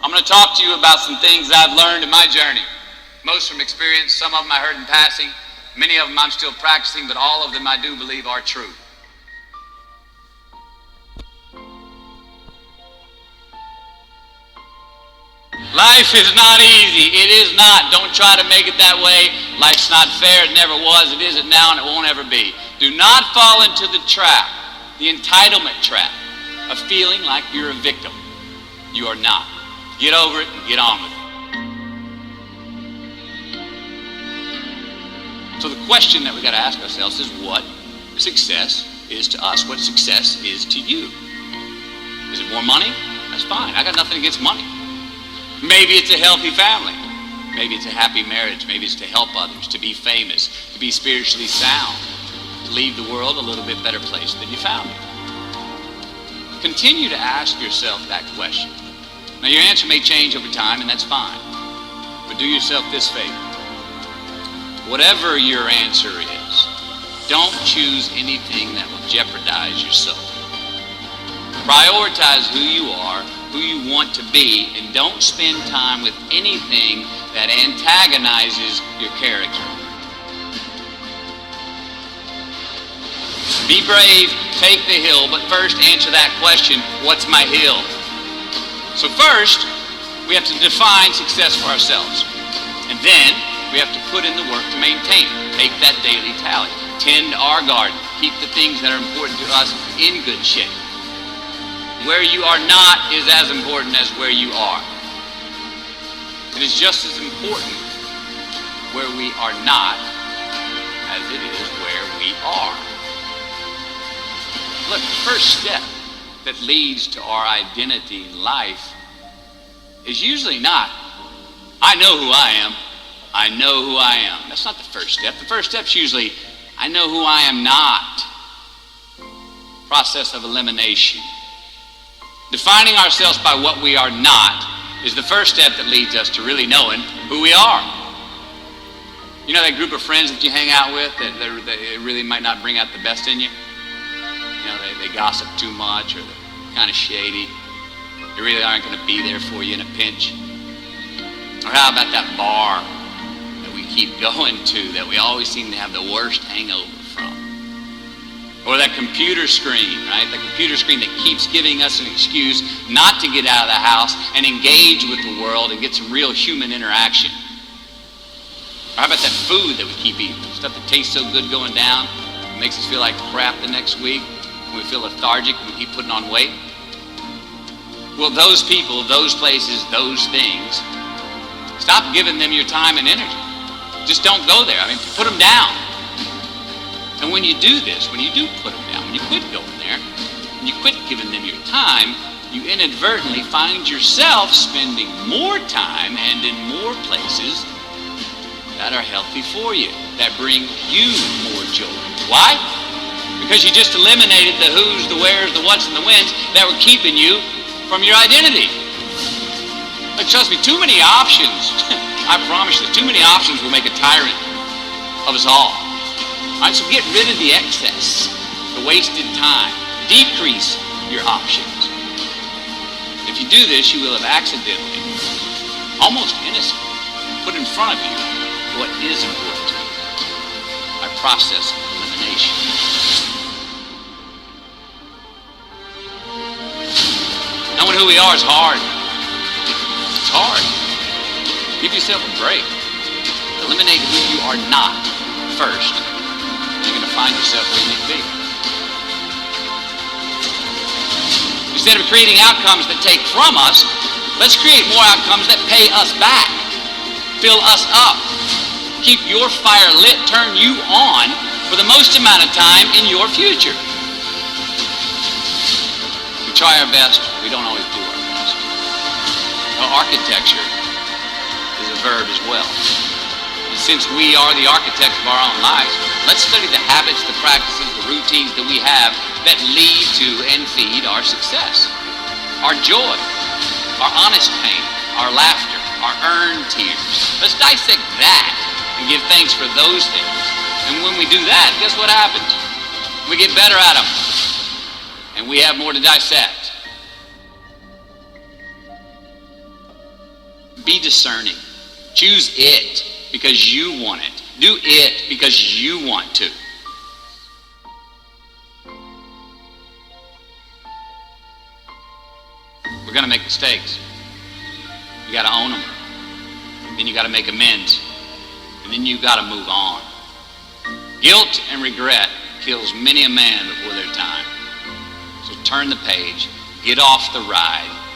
I'm going to talk to you about some things I've learned in my journey. Most from experience, some of them I heard in passing, many of them I'm still practicing, but all of them I do believe are true. Life is not easy. It is not. Don't try to make it that way. Life's not fair. It never was. It isn't now, and it won't ever be. Do not fall into the trap, the entitlement trap, of feeling like you're a victim. You are not. Get over it and get on with it. So the question that we got to ask ourselves is what success is to us. What success is to you. Is it more money? That's fine. I got nothing against money. Maybe it's a healthy family. Maybe it's a happy marriage. Maybe it's to help others, to be famous, to be spiritually sound, to leave the world a little bit better place than you found it. Continue to ask yourself that question. Now your answer may change over time, and that's fine. But do yourself this favor. Whatever your answer is, don't choose anything that will jeopardize your soul. Prioritize who you are, who you want to be, and don't spend time with anything that antagonizes your character. Be brave, take the hill, but first answer that question, what's my hill? So first, we have to define success for ourselves. And then, we have to put in the work to maintain it. Take that daily tally. Tend our garden. Keep the things that are important to us in good shape. Where you are not is as important as where you are. It is just as important where we are not as it is where we are. Look, the first step that leads to our identity in life is usually not, I know who I am. I know who I am. That's not the first step. The first step's usually, I know who I am not. Process of elimination. Defining ourselves by what we are not is the first step that leads us to really knowing who we are. You know that group of friends that you hang out with that they really might not bring out the best in you? You know, they gossip too much, or they're kind of shady. They really aren't going to be there for you in a pinch. Or how about that bar that we keep going to that we always seem to have the worst hangover from? Or that computer screen, right? The computer screen that keeps giving us an excuse not to get out of the house and engage with the world and get some real human interaction. Or how about that food that we keep eating? Stuff that tastes so good going down, it makes us feel like crap the next week. We feel lethargic and we keep putting on weight. Well, those people, those places, those things, stop giving them your time and energy. Just don't go there. I mean, put them down. And when you do this, when you do put them down, when you quit going there, when you quit giving them your time, you inadvertently find yourself spending more time and in more places that are healthy for you, that bring you more joy. Why? Because you just eliminated the who's, the where's, the what's, and the when's that were keeping you from your identity. But trust me, too many options, I promise you, too many options will make a tyrant of us all. All right, so get rid of the excess, the wasted time. Decrease your options. If you do this, you will have accidentally, almost innocently, put in front of you what is important to you by process of elimination. Knowing who we are is hard. It's hard. Give yourself a break. Eliminate who you are not first. You're going to find yourself where you need to be. Instead of creating outcomes that take from us, let's create more outcomes that pay us back, fill us up, keep your fire lit, turn you on for the most amount of time in your future. We try our best, we don't always do our best. Well, architecture is a verb as well. Since we are the architects of our own lives, let's study the habits, the practices, the routines that we have that lead to and feed our success. Our joy, our honest pain, our laughter, our earned tears. Let's dissect that and give thanks for those things. And when we do that, guess what happens? We get better at them. And we have more to dissect. Be discerning. Choose it because you want it. Do it because you want to. We're going to make mistakes. You got to own them. Then you got to make amends. And then you got to move on. Guilt and regret kills many a man before their time. So turn the page, get off the ride,